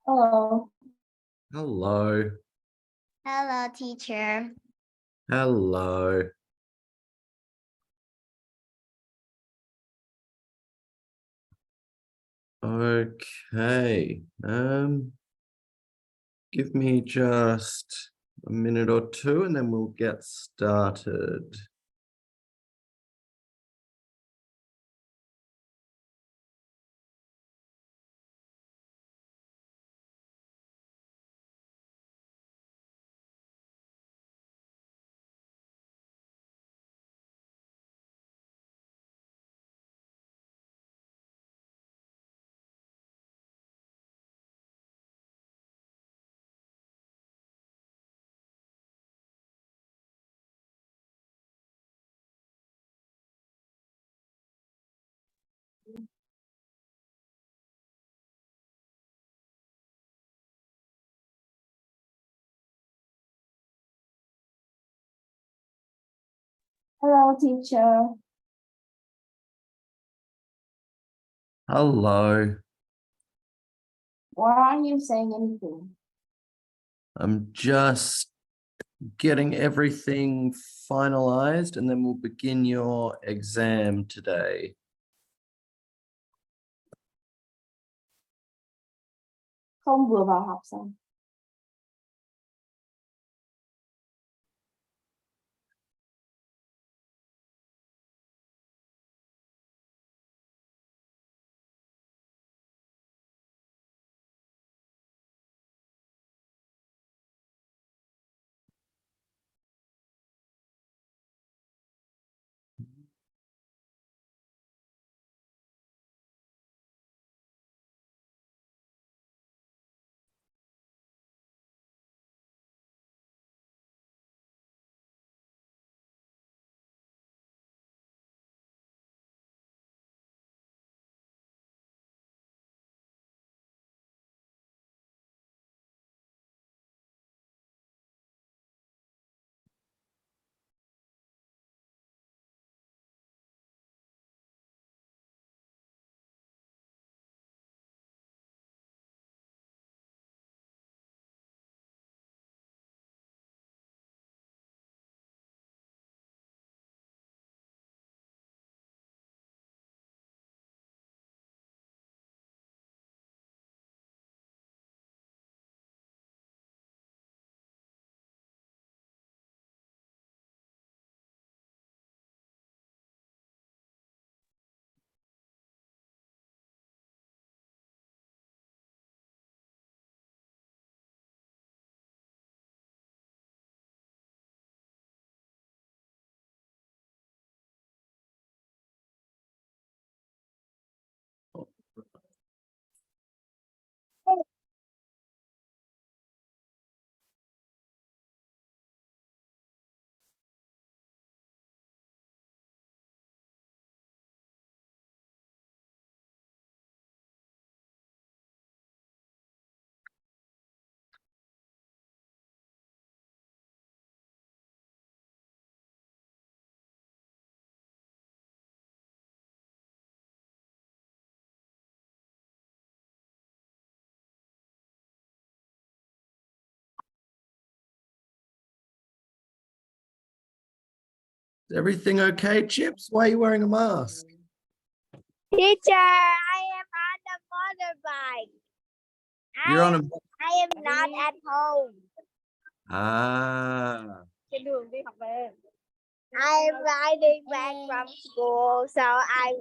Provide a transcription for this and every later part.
Hello. Hello. Hello, teacher. Hello. Okay. Give me just a minute or two and then we'll get started. Hello, teacher. Hello. Why aren't you saying anything? I'm just getting everything finalized and then we'll begin your exam today. Không vừa vào học xong. Is everything okay, Chips? Why are you wearing a mask? Teacher, I am on the motorbike. You're on a... I am not at home. Ah. I am riding back from school, so I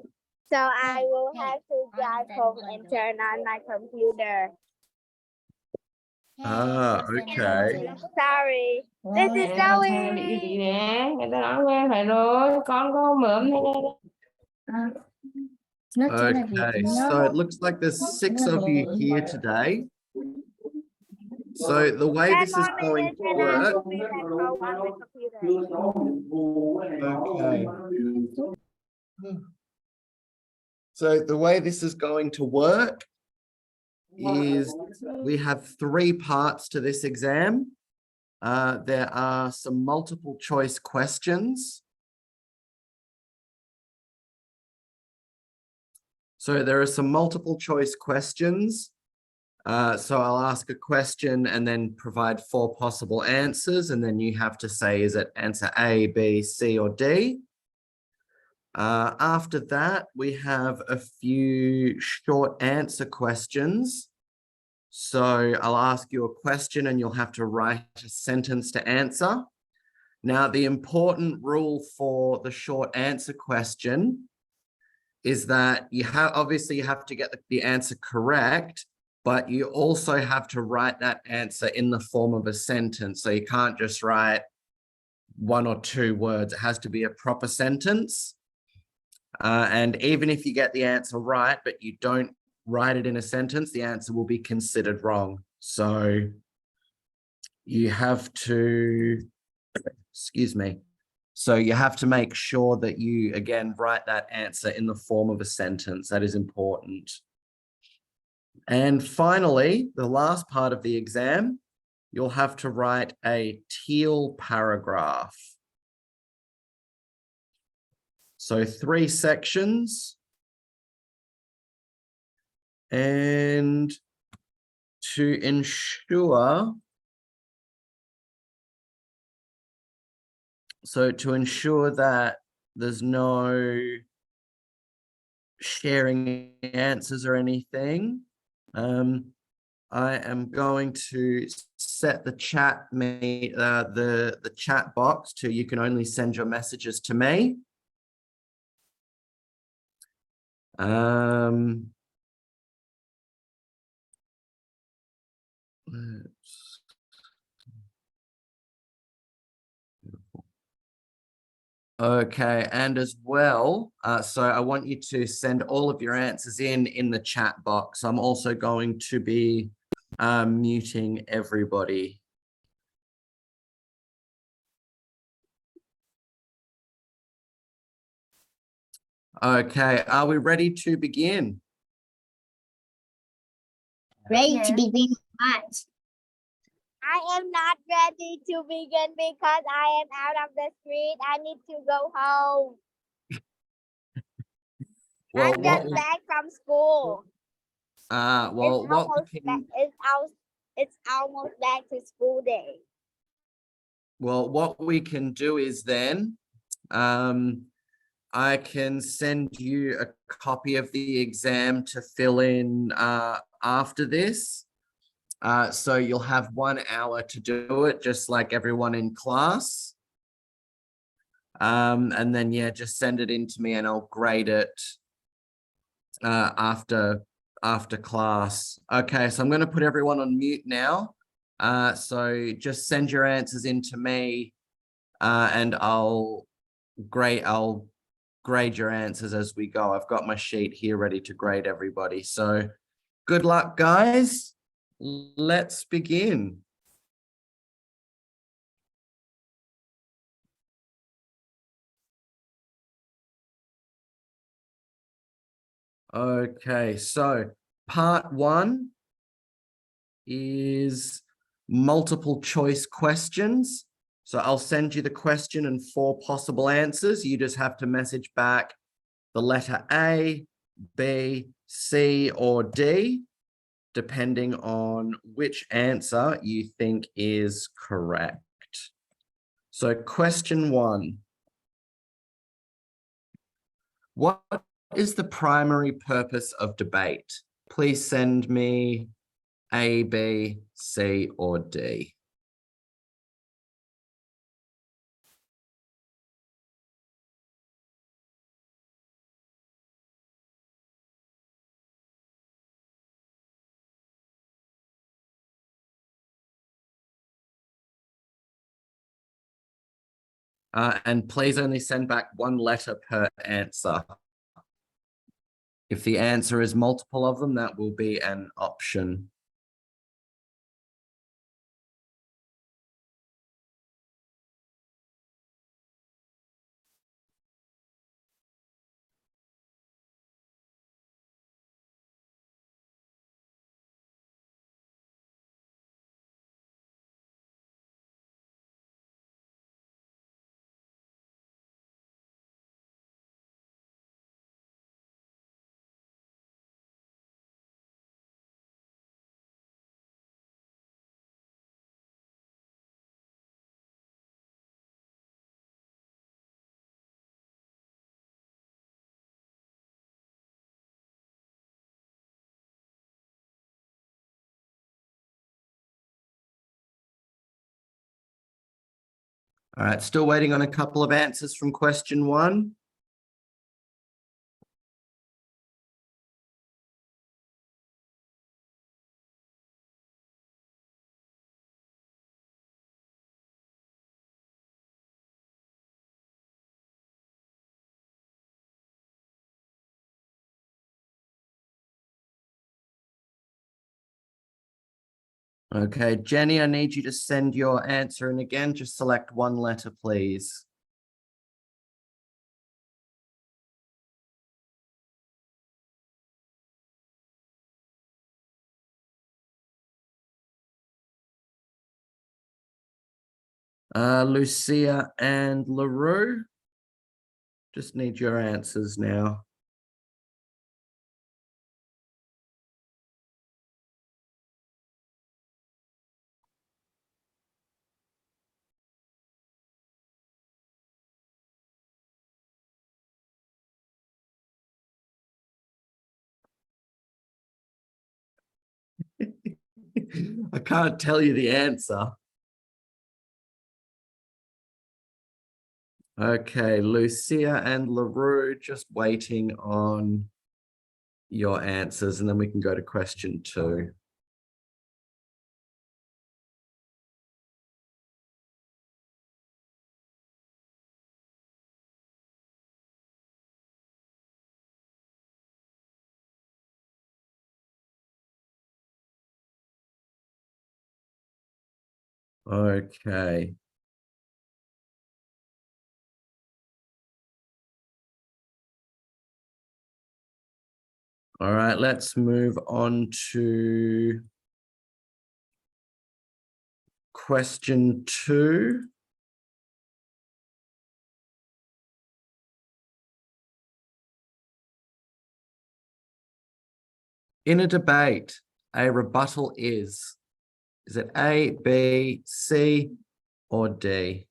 will have to drive home and turn on my computer. Ah, okay. Sorry. This is Zoe. Người ta nói nghe phải rồi, con có mượn Okay, so it looks like there's 6 of you here today. So the way this is going to work, okay. So the way this is going to work is we have 3 parts to this exam. There are some multiple choice questions. So there are some multiple choice questions So I'll ask a question and then provide 4 possible answers, and then you have to say, is it answer A, B, C, or D? After that, we have a few short answer questions. So I'll ask you a question and you'll have to write a sentence to answer. Now, the important rule for the short answer question is that you have to get the answer correct, but you also have to write that answer in the form of a sentence. So you can't just write 1 or 2 words. It has to be a proper sentence. And even if you get the answer right, but you don't write it in a sentence, the answer will be considered wrong. So you have to, excuse me. So you have to make sure that you, again, write that answer in the form of a sentence. That is important. And finally, the last part of the exam, you'll have to write a teal paragraph. So 3 sections. And to ensure that there's no sharing answers or anything, I am going to set the chat the chat box to you can only send your messages to me. Okay, and as well, so I want you to send all of your answers in the chat box. I'm also going to be muting everybody. Okay, are we ready to begin? Ready to begin what? I am not ready to begin because I am out of the street. I need to go home. Well, I'm just back from school. well, It's almost back to school day. Well, what we can do is then, I can send you a copy of the exam to fill in after this. So you'll have 1 hour to do it, just like everyone in class. And then, yeah, just send it in to me and I'll grade it after class. Okay, so I'm going to put everyone on mute now. So just send your answers in to me and I'll grade your answers as we go. I've got my sheet here ready to grade everybody. So good luck, guys. Let's begin. Okay, so part 1 is multiple choice questions. So I'll send you the question and 4 possible answers. You just have to message back the letter A, B, C, or D, depending on which answer you think is correct. So question 1. What is the primary purpose of debate? Please send me A, B, C, or D. And please only send back 1 letter per answer. If the answer is multiple of them, that will be an option. All right, still waiting on a couple of answers from question 1. Okay, Jenny, I need you to send your answer. And again, just select one letter, please. Lucia and LaRue, just need your answers now. I can't tell you the answer. Okay, Lucia and LaRue, just waiting on your answers, and then we can go to question 2. Okay. All right, let's move on to question 2. In a debate, a rebuttal is it A, B, C, or D?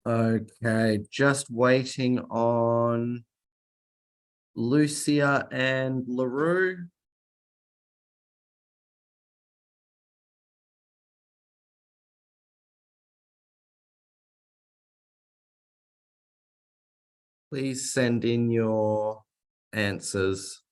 Okay, just waiting on Lucia and LaRue. Please send in your answers.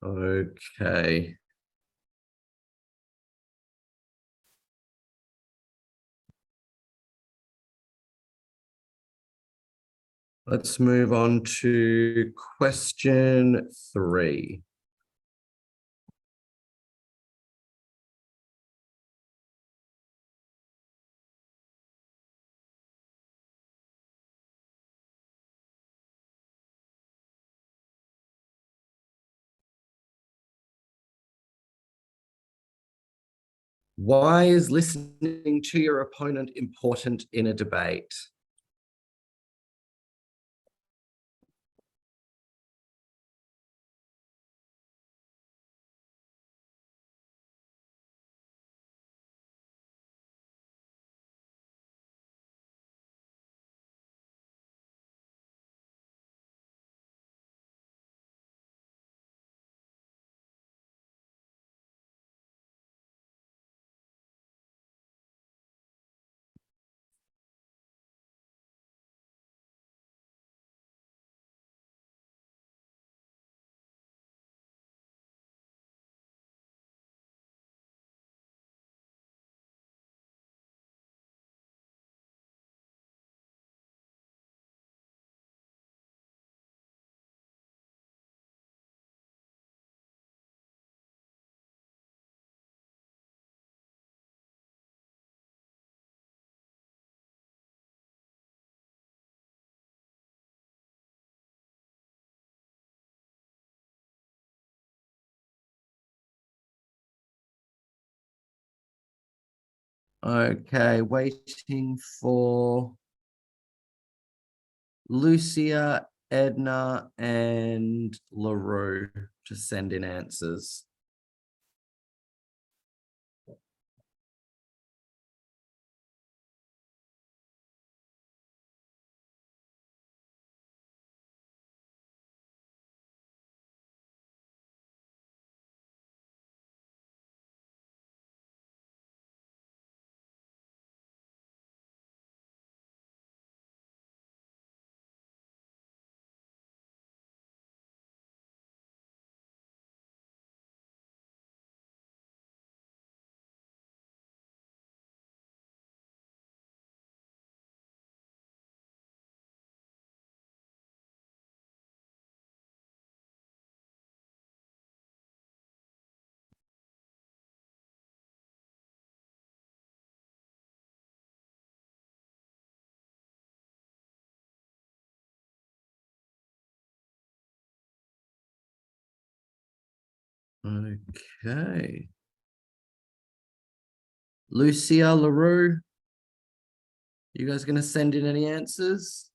Okay. Let's move on to question 3. Why is listening to your opponent important in a debate? Okay, waiting for Lucia, Edna, and LaRue to send in answers. Okay. Lucia, LaRue, you guys gonna send in any answers?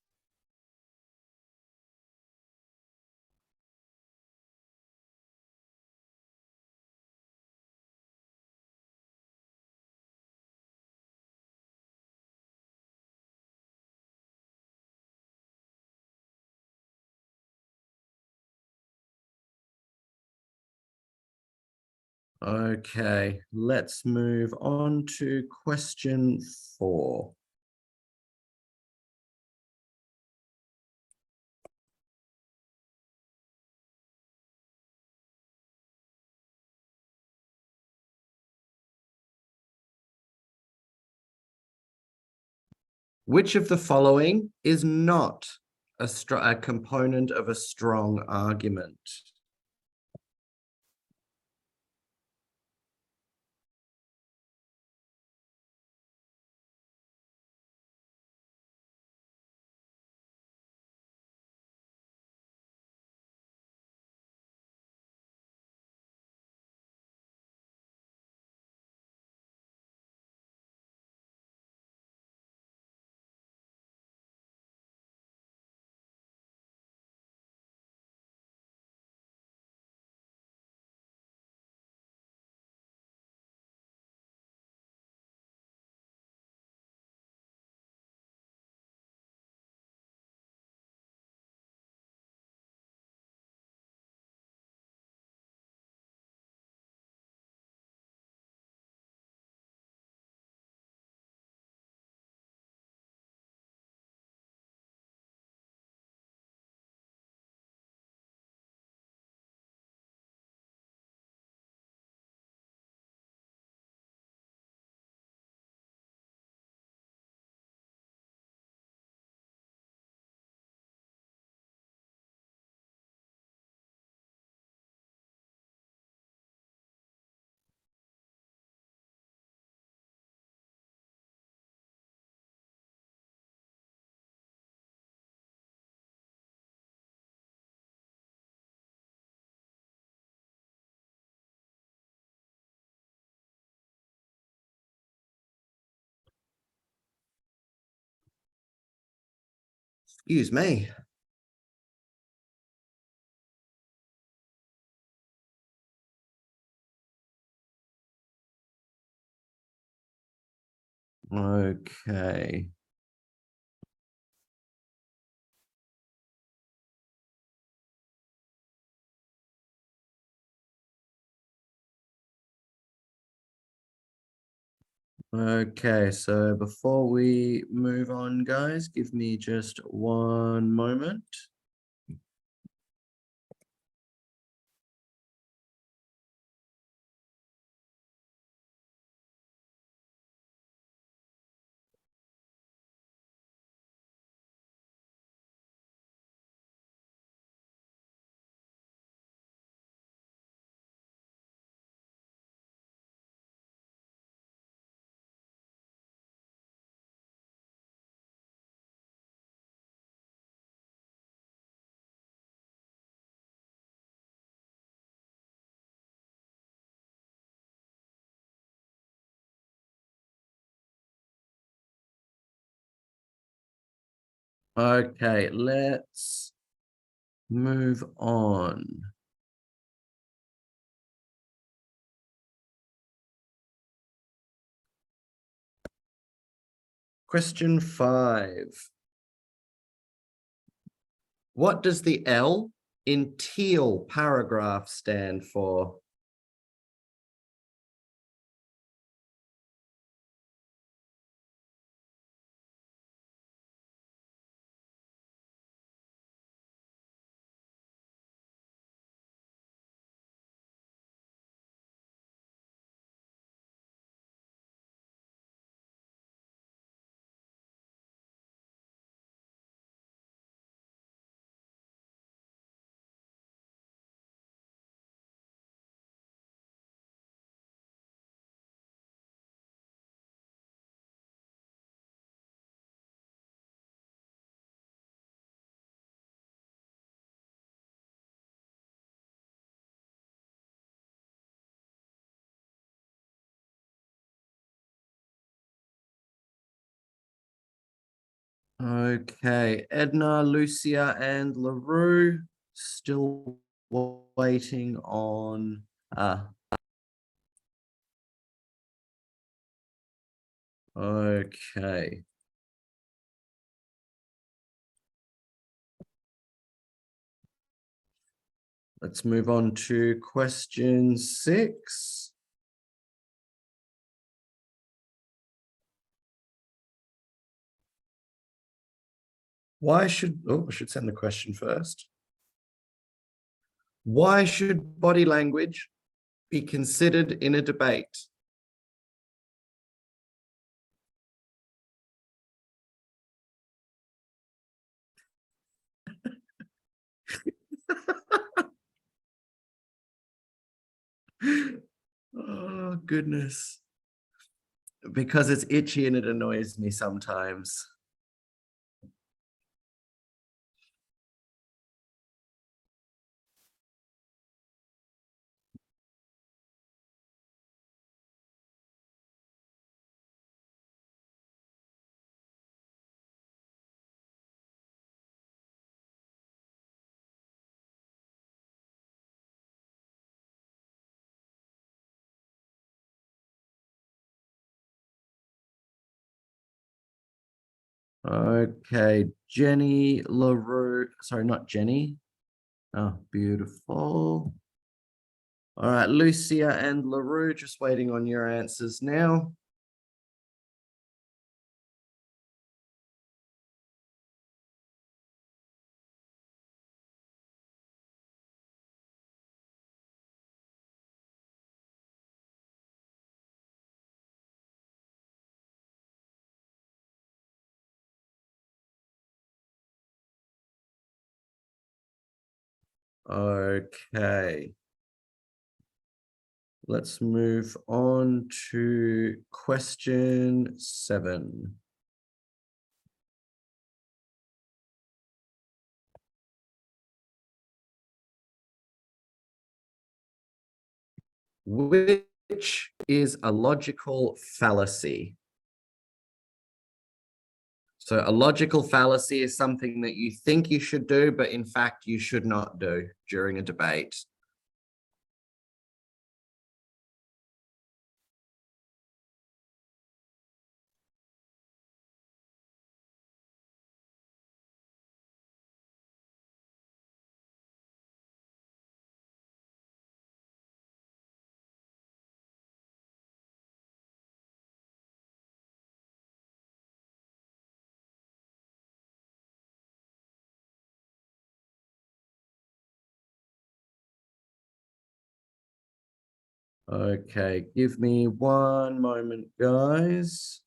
Okay, let's move on to question 4. Which of the following is not a component of a strong argument? Excuse me. Okay. Okay, so before we move on, guys, give me just one moment. Okay, let's move on. Question 5. What does the L in teal paragraph stand for? Okay, Edna, Lucia, and LaRue still waiting on okay. Let's move on to question 6. I should send the question first. Why should body language be considered in a debate? Oh, goodness. Because it's itchy and it annoys me sometimes. Okay, Jenny LaRue. Sorry, not Jenny. Oh, beautiful. All right, Lucia and LaRue, just waiting on your answers now. Okay. Let's move on to question 7. Which is a logical fallacy? So a logical fallacy is something that you think you should do, but in fact you should not do during a debate. Okay, give me one moment, guys.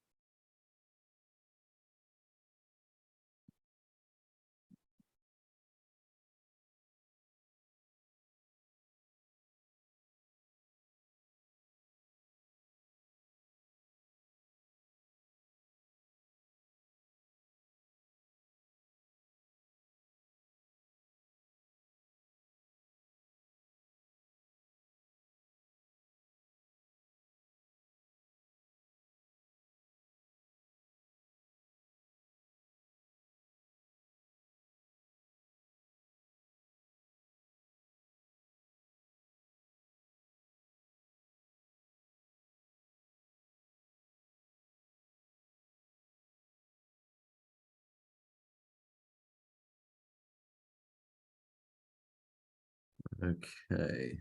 Okay.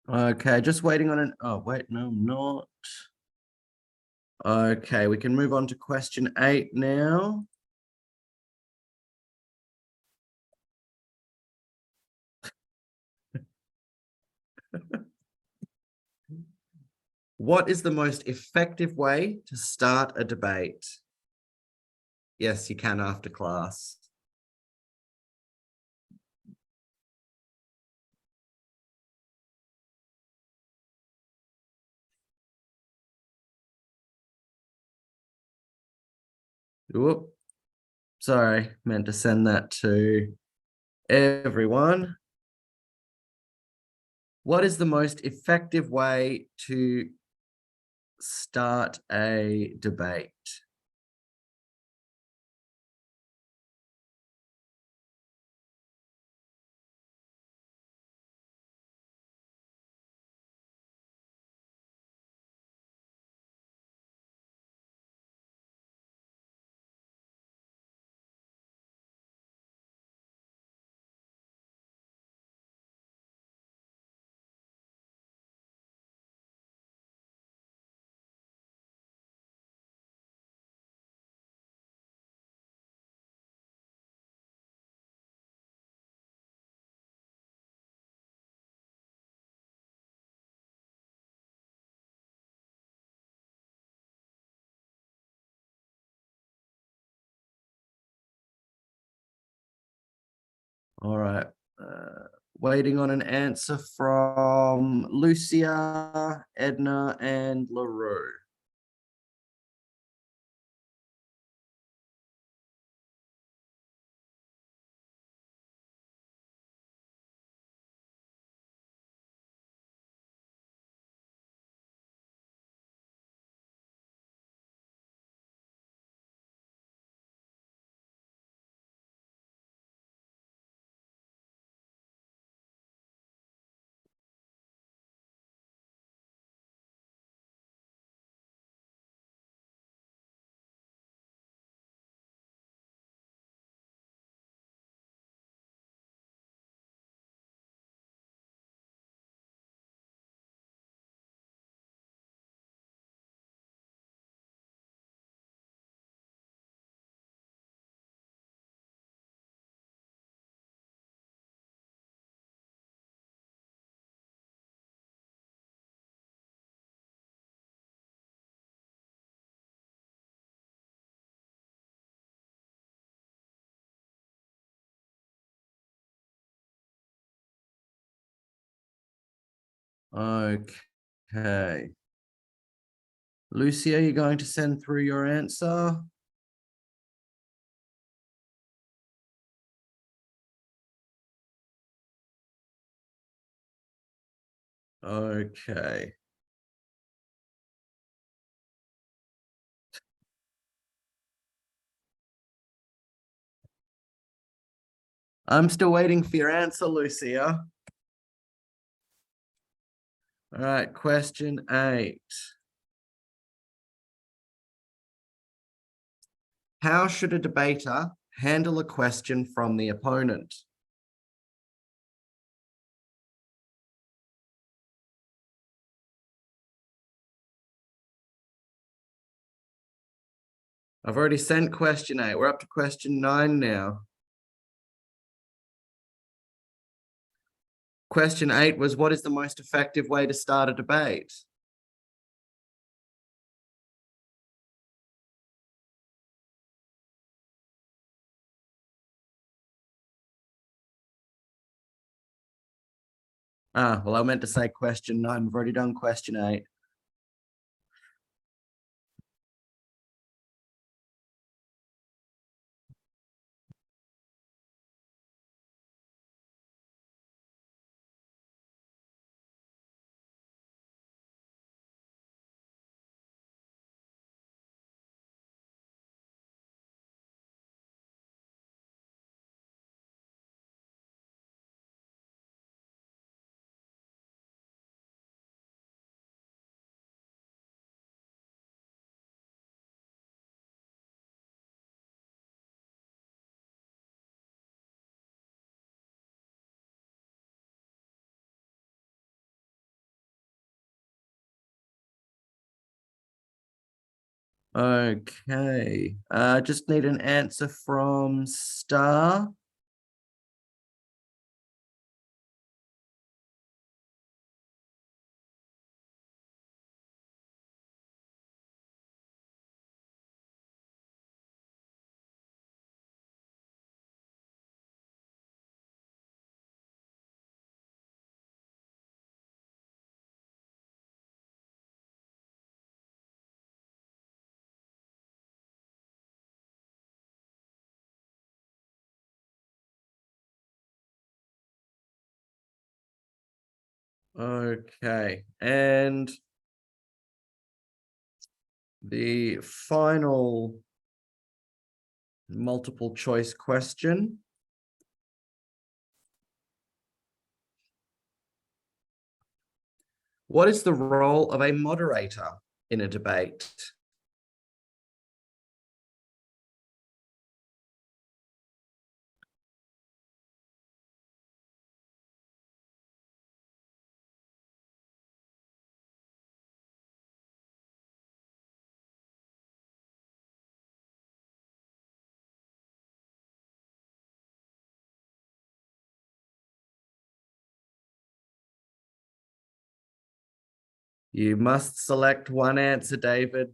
Okay, just waiting on an, oh, wait, no, I'm not. Okay, we can move on to question 8 now. What is the most effective way to start a debate? Yes, you can after class. Whoop. Sorry, meant to send that to everyone. What is the most effective way to start a debate? All right. Waiting on an answer from Lucia, Edna, and LaRue. Okay. Lucia, you're going to send through your answer? Okay. I'm still waiting for your answer, Lucia. All right, question 8. How should a debater handle a question from the opponent? I've already sent question 8. We're up to question 9 now. Question 8 was, what is the most effective way to start a debate? Well, I meant to say question 9. We've already done question 8. Okay. Just need an answer from Star. Okay. And the final multiple choice question. What is the role of a moderator in a debate? You must select one answer, David.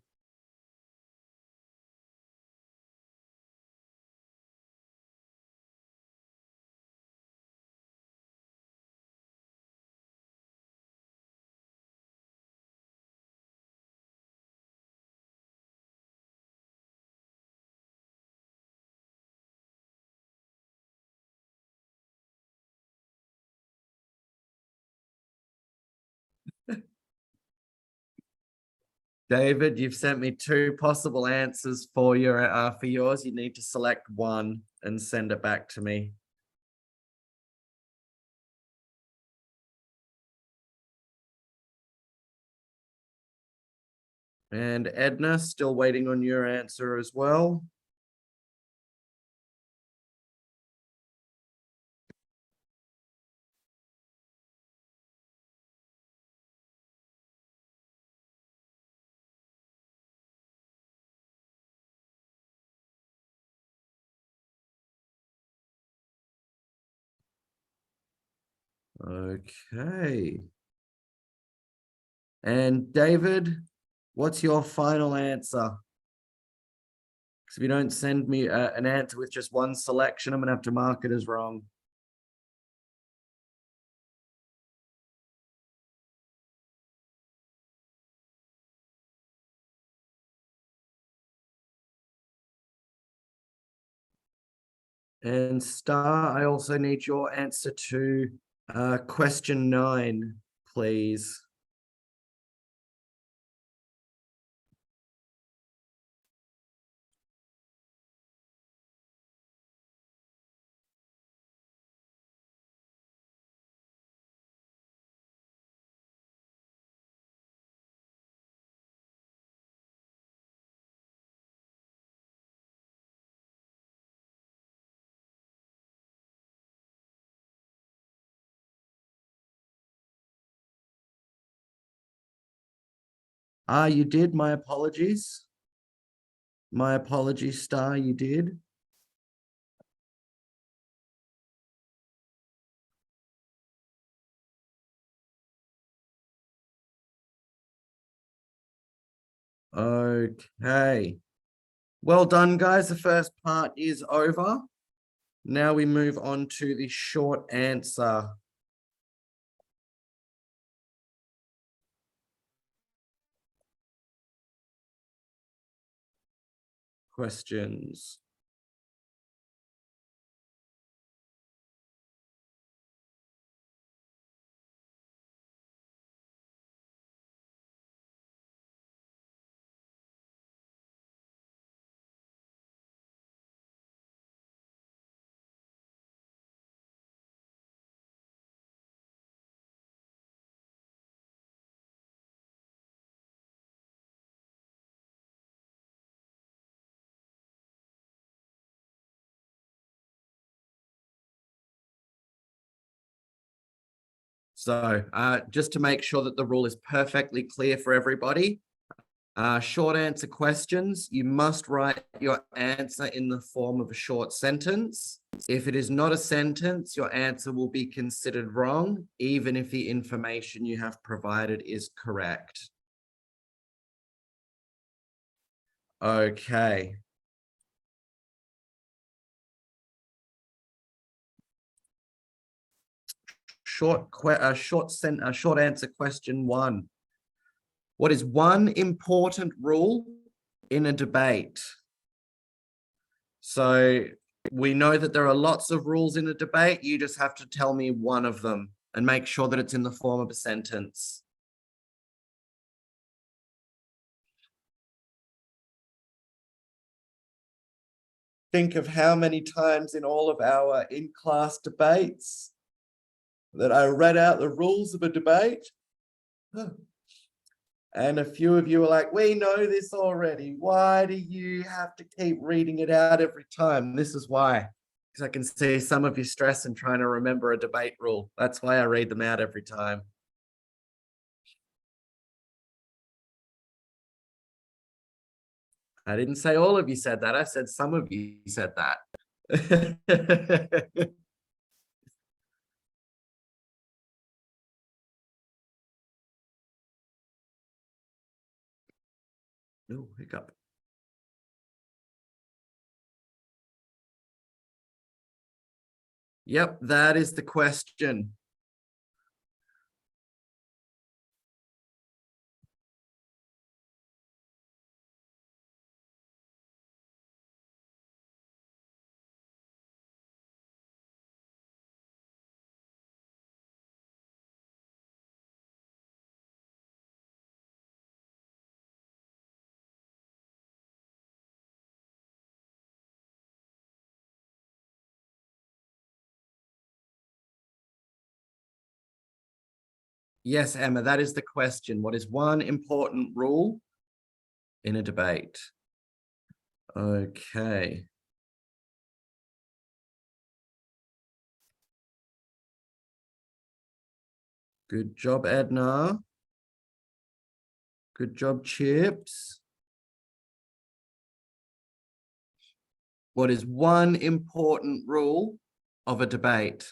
David, you've sent me 2 possible answers for yours. You need to select one and send it back to me. And Edna, still waiting on your answer as well. Okay. And David, what's your final answer? Because if you don't send me an answer with just one selection, I'm going to have to mark it as wrong. And Star, I also need your answer to question 9, please. Ah, you did? My apologies. My apologies, Star, you did. Okay. Well done, guys. The first part is over. Now we move on to the short answer. Questions. So just to make sure that the rule is perfectly clear for everybody, short answer questions, you must write your answer in the form of a short sentence. If it is not a sentence, your answer will be considered wrong, even if the information you have provided is correct. Okay. Short answer question 1. What is one important rule in a debate? So we know that there are lots of rules in a debate. You just have to tell me one of them and make sure that it's in the form of a sentence. Think of how many times in all of our in-class debates that I read out the rules of a debate. And a few of you are like, we know this already. Why do you have to keep reading it out every time? This is why. Because I can see some of you stress and trying to remember a debate rule. That's why I read them out every time. I didn't say all of you said that. I said some of you said that. Oh, hiccup. Yep, that is the question. Yes, Emma, that is the question. What is one important rule in a debate? Okay. Good job, Edna. Good job, Chips. What is one important rule of a debate?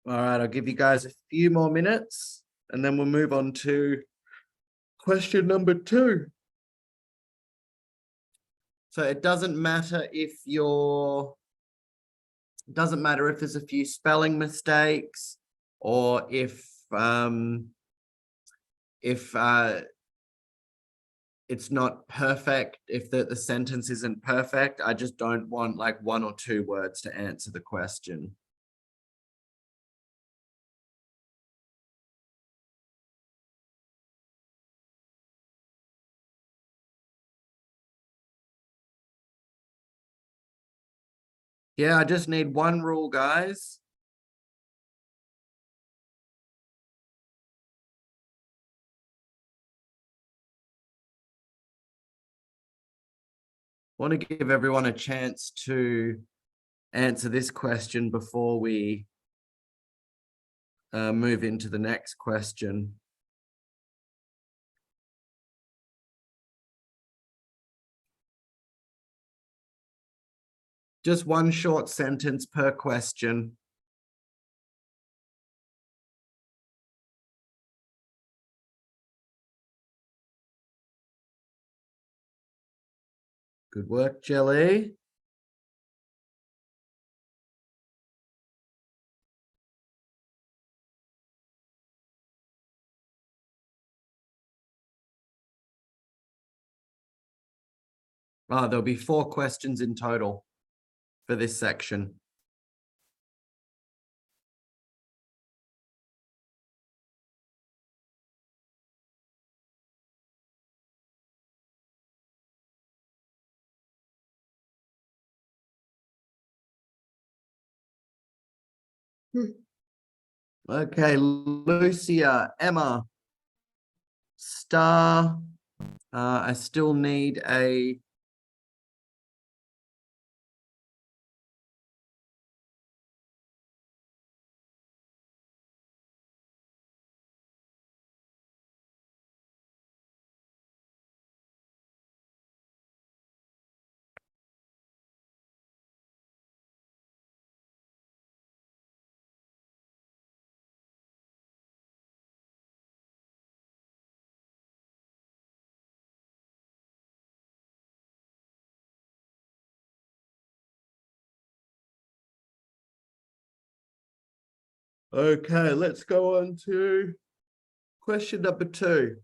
All right, I'll give you guys a few more minutes and then we'll move on to question number 2. So it doesn't matter if there's a few spelling mistakes or if it's not perfect, if the sentence isn't perfect. I just don't want like 1 or 2 words to answer the question. Yeah, I just need 1 rule, guys. Want to give everyone a chance to answer this question before we move into the next question. Just 1 short sentence per question. Good work, Jelly. Oh, there'll be 4 questions in total for this section. Okay, Lucia, Emma, Star. I still need a Okay, let's go on to question number 2.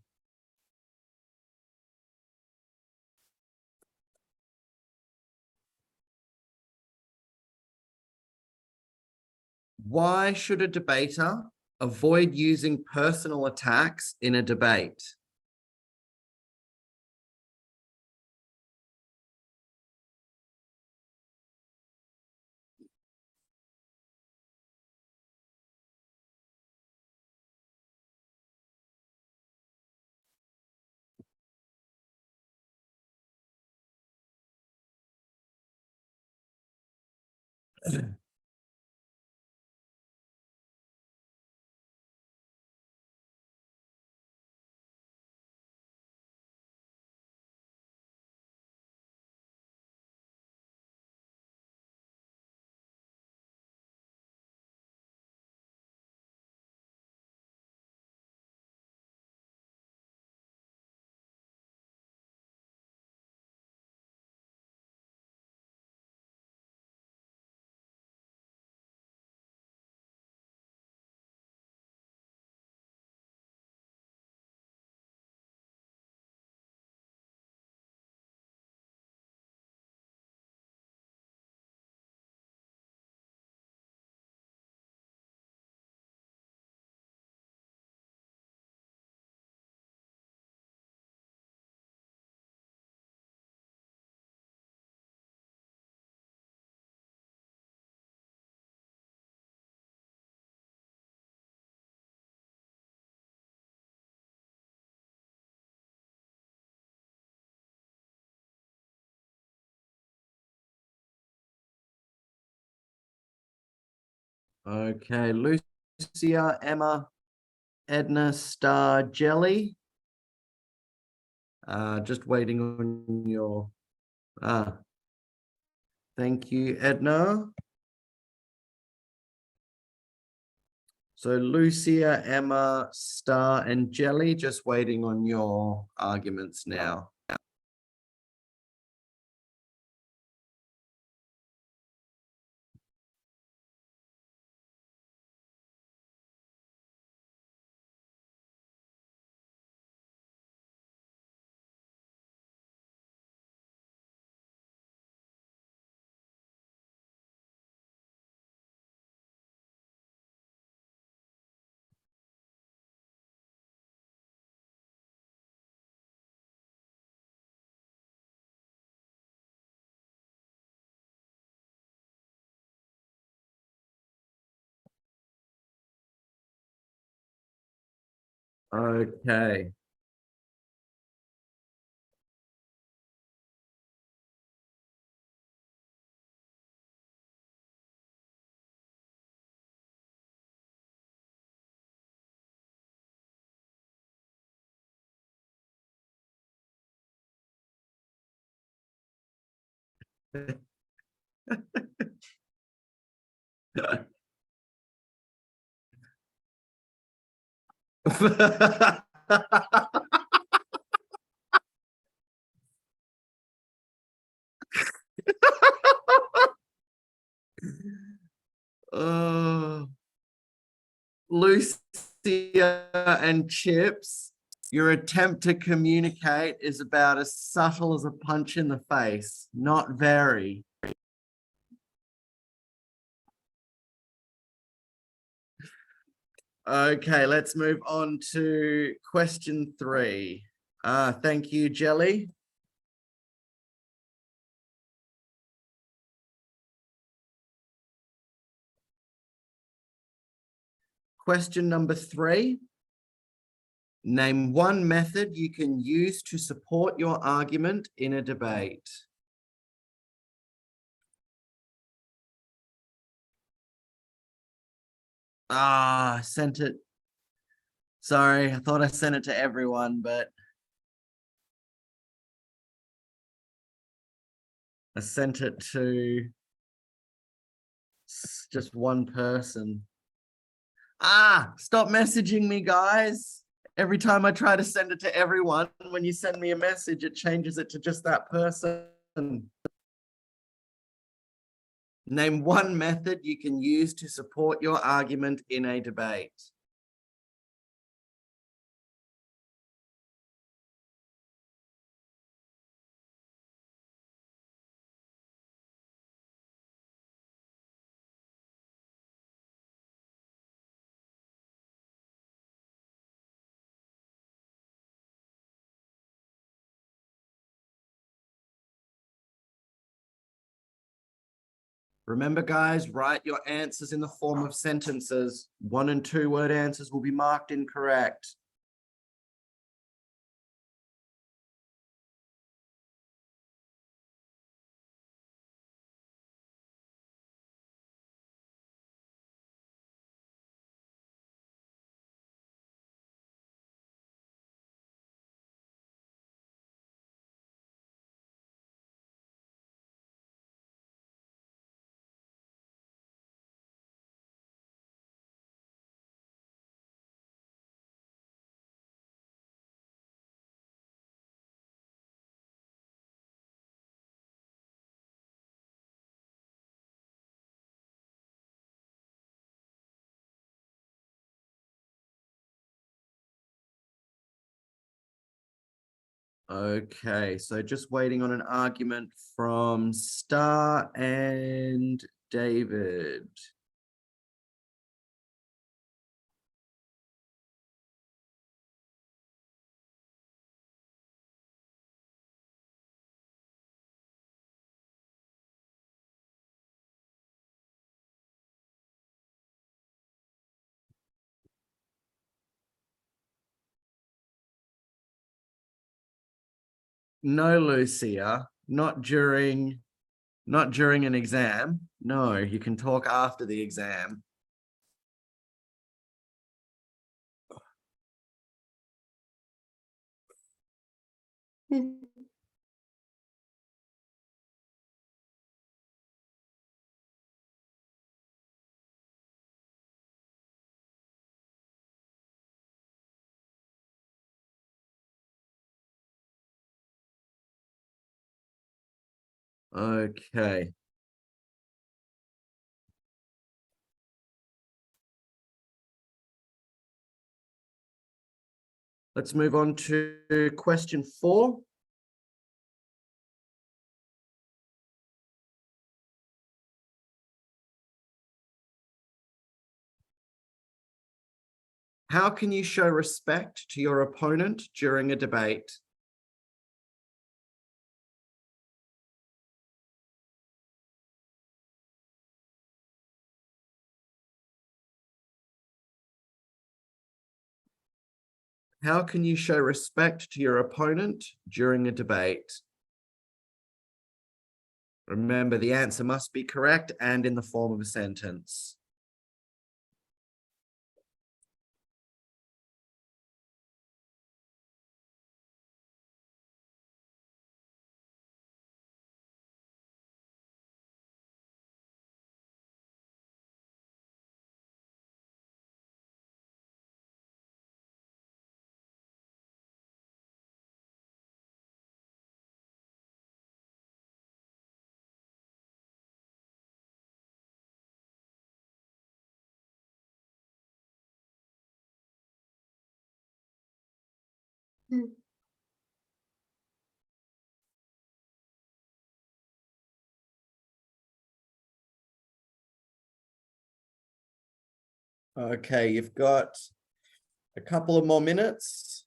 Why should a debater avoid using personal attacks in a debate? Okay, Lucia, Emma, Edna, Star, Jelly. Just waiting on your thank you, Edna. So Lucia, Emma, Star, and Jelly, just waiting on your arguments now. Okay. Oh, Lucia and Chips, your attempt to communicate is about as subtle as a punch in the face. Not very. Okay, let's move on to question 3. Thank you, Jelly. Question number 3. Name one method you can use to support your argument in a debate. I sent it. Sorry, I thought I sent it to everyone, but I sent it to just one person. Stop messaging me, guys. Every time I try to send it to everyone, when you send me a message, it changes it to just that person. Name one method you can use to support your argument in a debate. Remember, guys, write your answers in the form of sentences. 1- and 2-word answers will be marked incorrect. Okay, so just waiting on an argument from Star and David. No, Lucia, not during an exam. No, you can talk after the exam. Okay. Let's move on to question 4. How can you show respect to your opponent during a debate? How can you show respect to your opponent during a debate? Remember, the answer must be correct and in the form of a sentence. Okay, you've got a couple of more minutes.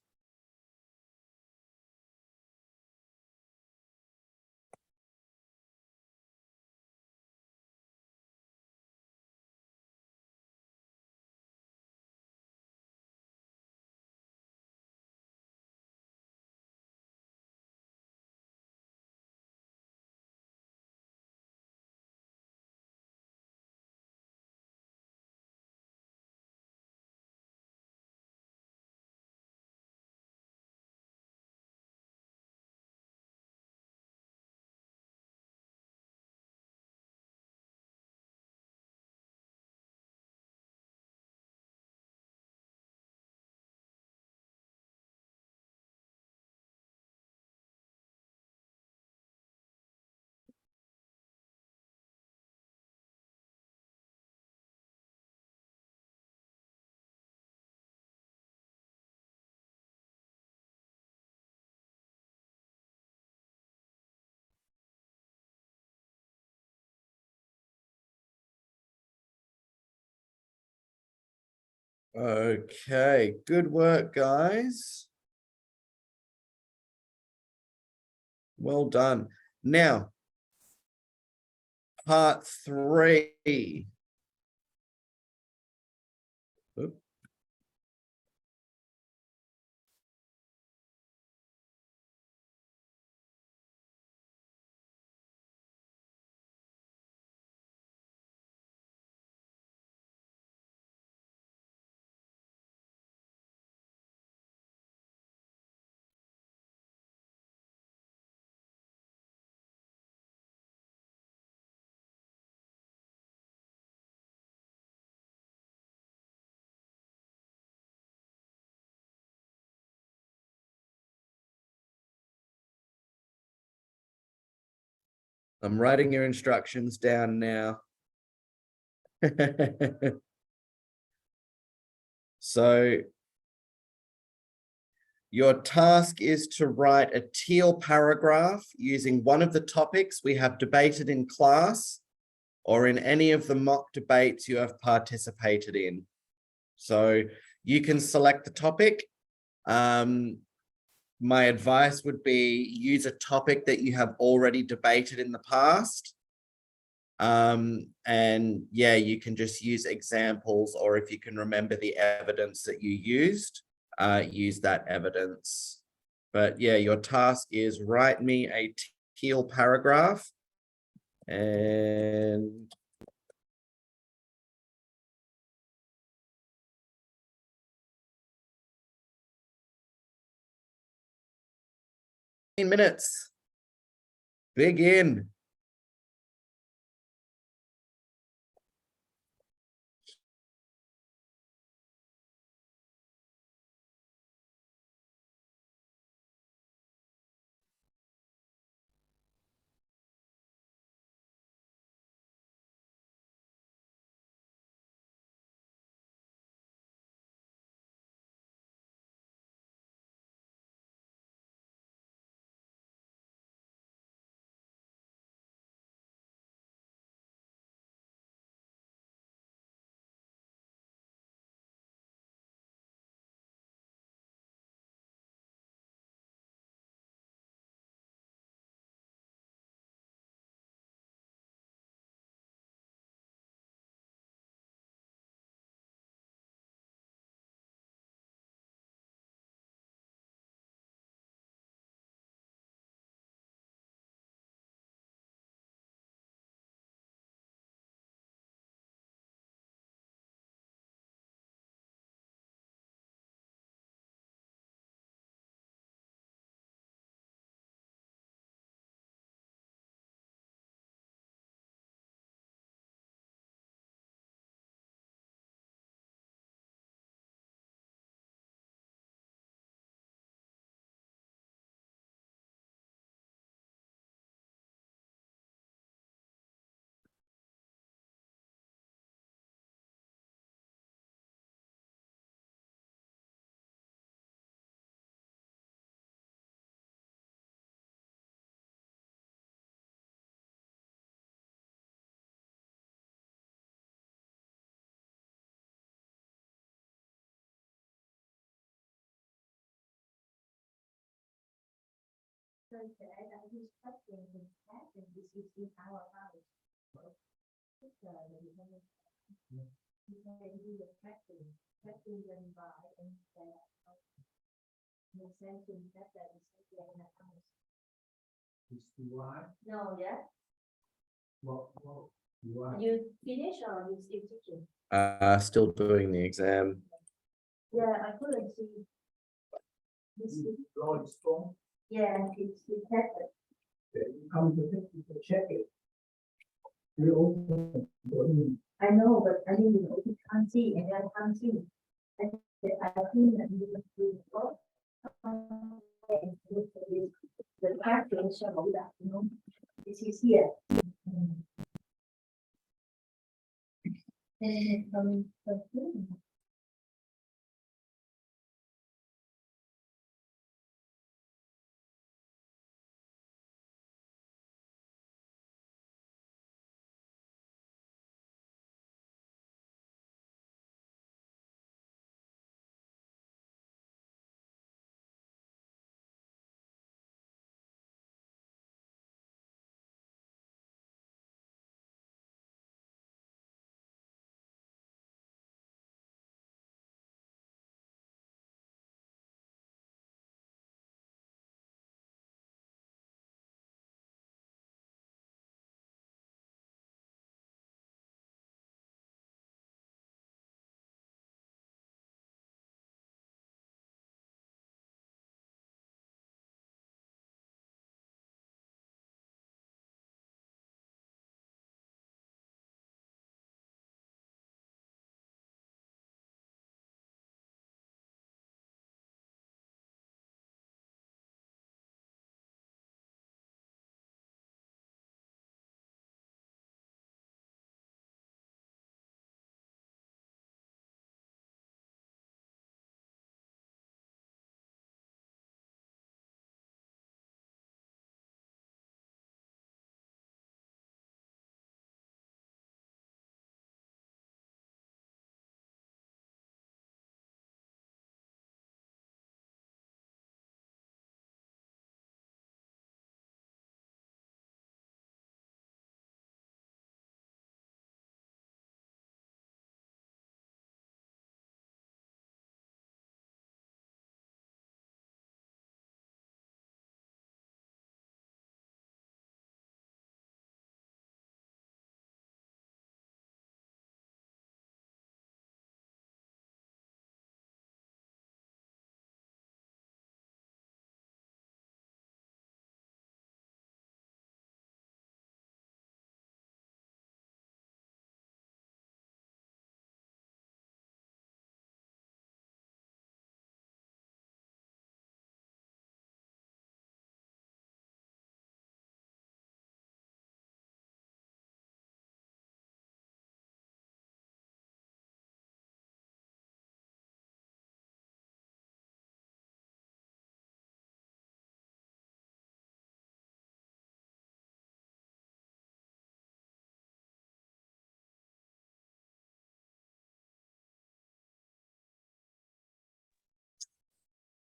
Okay, good work, guys. Well done. Now, part 3. Oop. I'm writing your instructions down now. So your task is to write a teal paragraph using one of the topics we have debated in class or in any of the mock debates you have participated in. So you can select the topic. My advice would be use a topic that you have already debated in the past. And yeah, you can just use examples, or if you can remember the evidence that you used, use that evidence. But yeah, your task is write me a teal paragraph. And minutes. Begin. No, yeah. You finish or you still teaching? Still doing the exam. Yeah, I couldn't see. Yeah, it's detected. I know, but I mean, you can't see, and I can't see. I think that you must do both. The calculation of that, you know, this is here.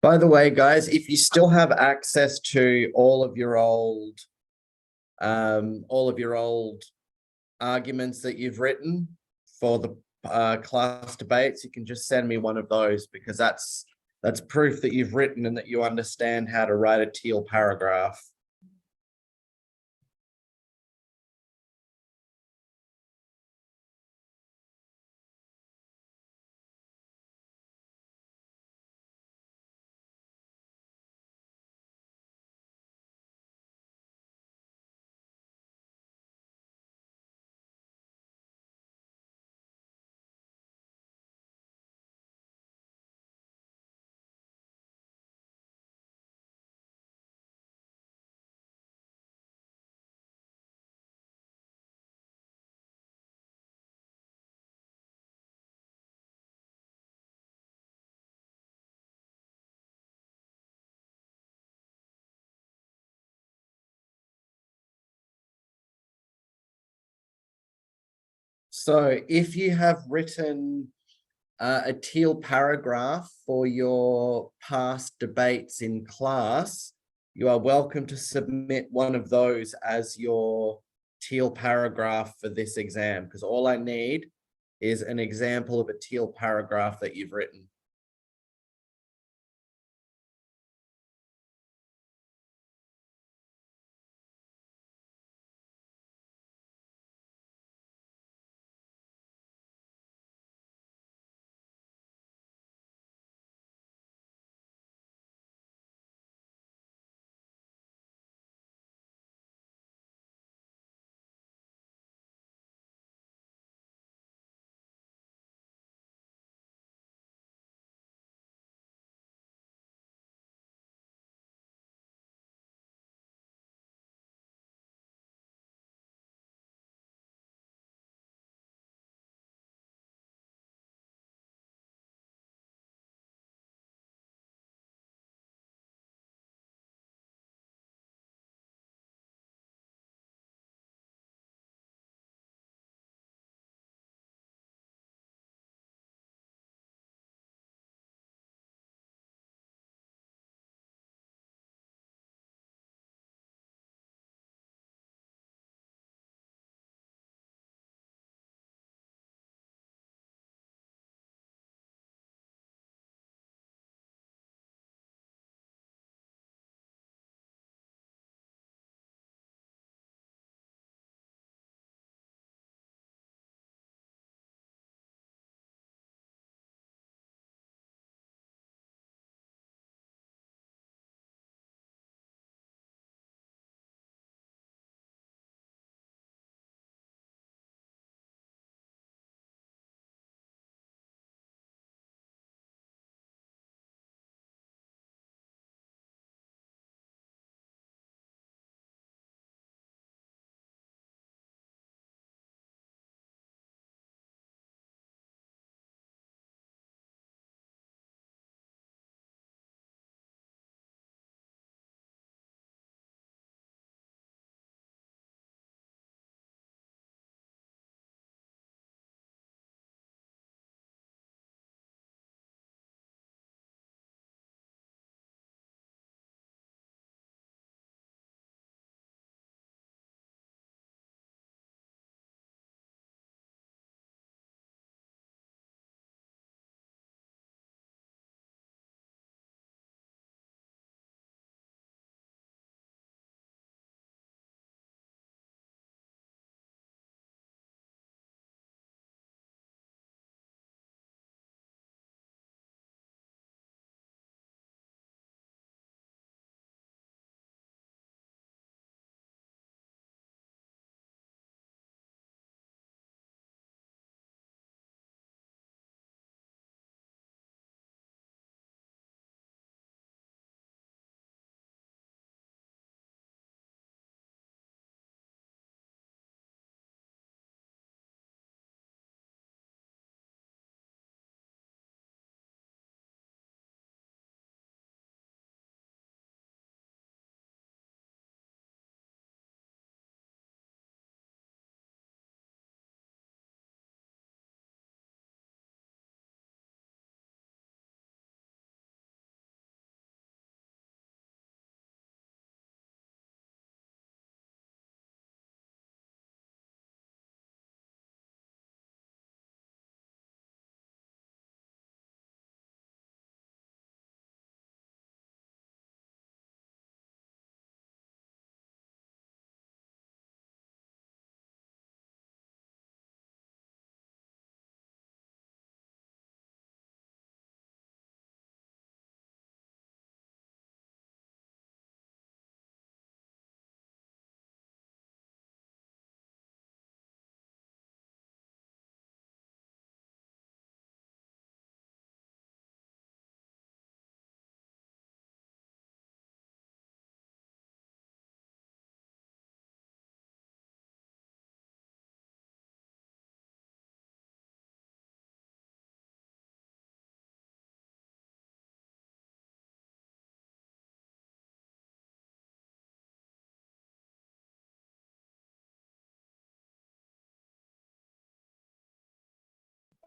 By the way, guys, if you still have access to all of your old arguments that you've written for the class debates, you can just send me one of those, because that's proof that you've written and that you understand how to write a teal paragraph. So if you have written a teal paragraph for your past debates in class, you are welcome to submit one of those as your teal paragraph for this exam, because all I need is an example of a teal paragraph that you've written.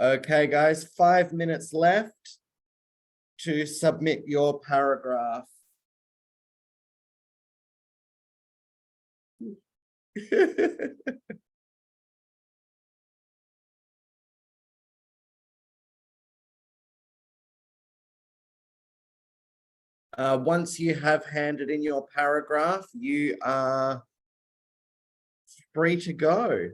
Okay, guys, 5 minutes left to submit your paragraph. Once you have handed in your paragraph, you are free to go.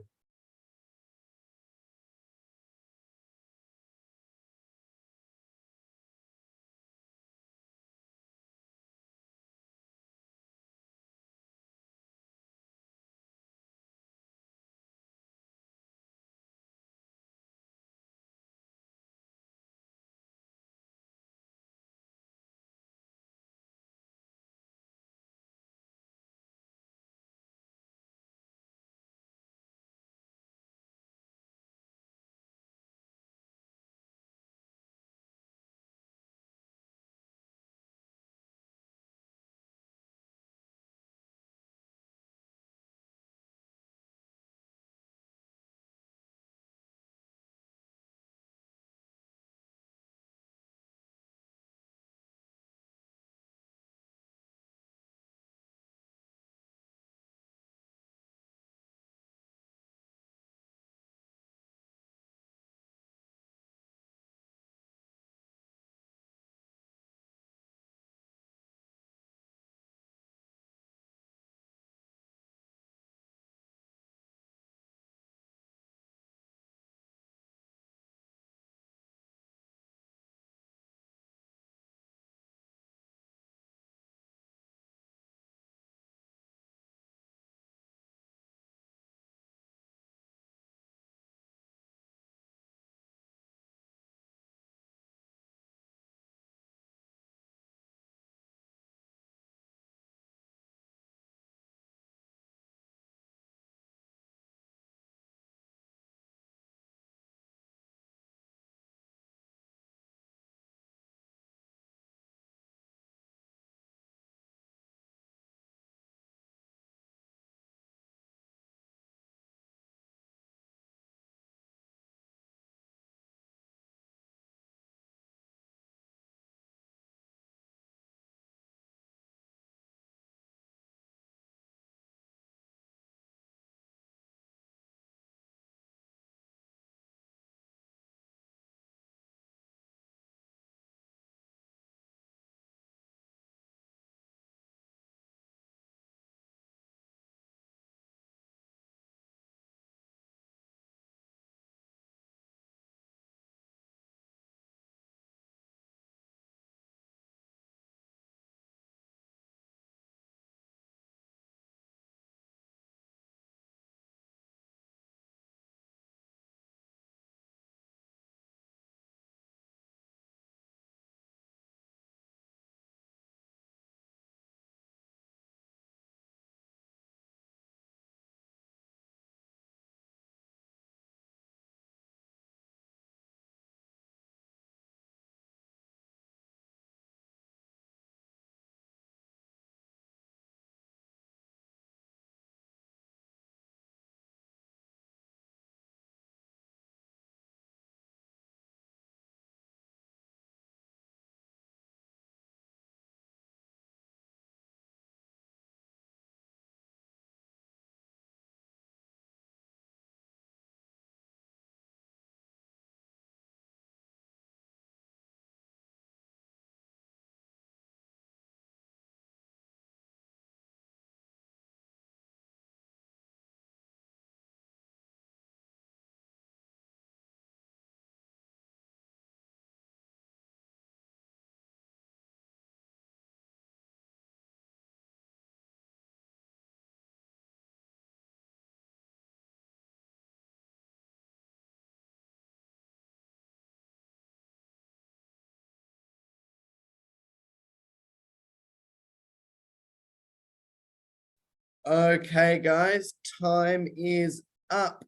Okay, guys, time is up.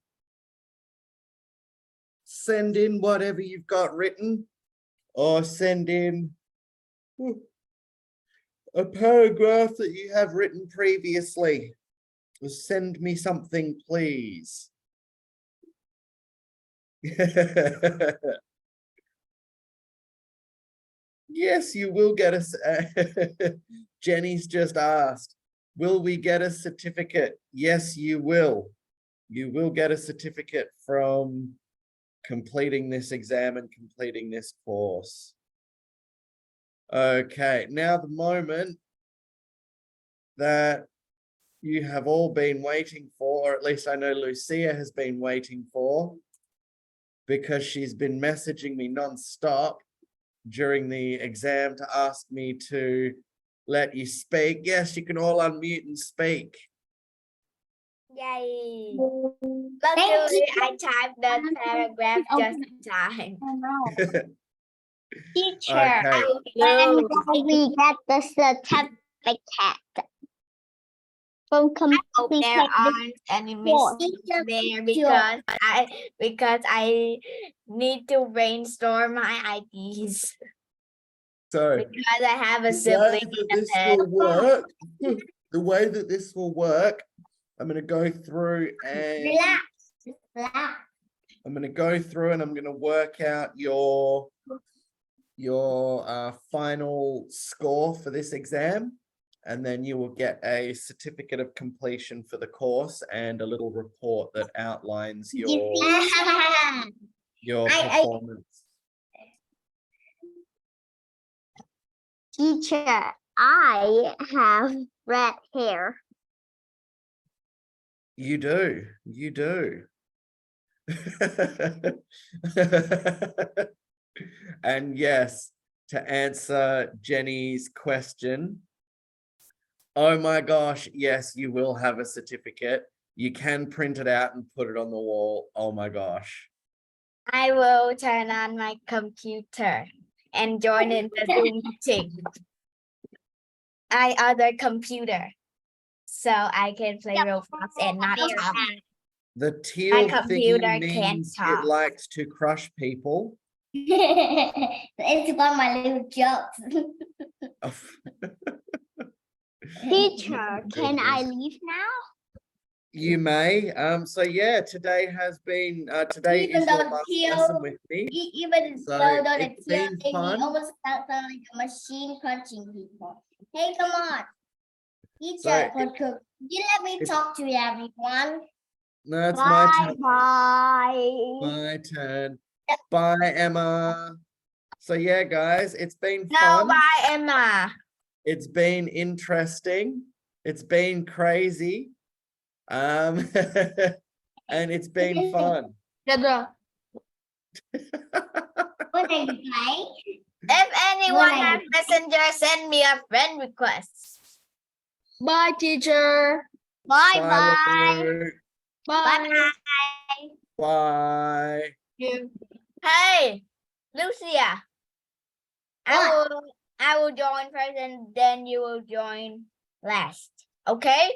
Send in whatever you've got written, or send in a paragraph that you have written previously. Send me something, please. Yes, you will get us. Jenny's just asked. will we get a certificate? Yes, you will. You will get a certificate from completing this exam and completing this course. Okay, now the moment that you have all been waiting for, or at least I know Lucia has been waiting for, because she's been messaging me non-stop during the exam to ask me to let you speak. Yes, you can all unmute and speak. Yay. Luckily, I typed the paragraph just in time. Teacher, Okay. when we get the certificate from completing there aren't any mistakes there because I need to brainstorm my ideas So because I have a the way sibling that in this a bed. will work, the way that this will work, I'm going to go through and Relax. I'm going to go through and I'm going to work out your final score for this exam, and then you will get a certificate of completion for the course and a little report that outlines your performance. Teacher, I have red hair. You do. You do. And yes, to answer Jenny's question, oh my gosh, yes, you will have a certificate. You can print it out and put it on the wall. Oh my gosh. I will turn on my computer and join in the Zoom meeting. Other computer, so I can play Roblox and not talk. The teal computer thingy can't means talk. it likes to crush people. It's one of my little jokes. Teacher, can I leave now? You may. So yeah, today has been today is your last lesson with me. Even So though it's been fun. almost sounds like a machine punching people. Hey, come on. So Teacher, you let me talk to everyone. no, it's my turn. Bye. My turn. Bye, Emma. So yeah, guys, it's been No, fun. bye, Emma. It's been interesting. It's been crazy. And it's been fun. If anyone has messenger, send me a friend request. Bye, teacher. Bye, bye. Luke. Bye. Bye. Hey, Lucia. I will join first and then you will join last. Okay?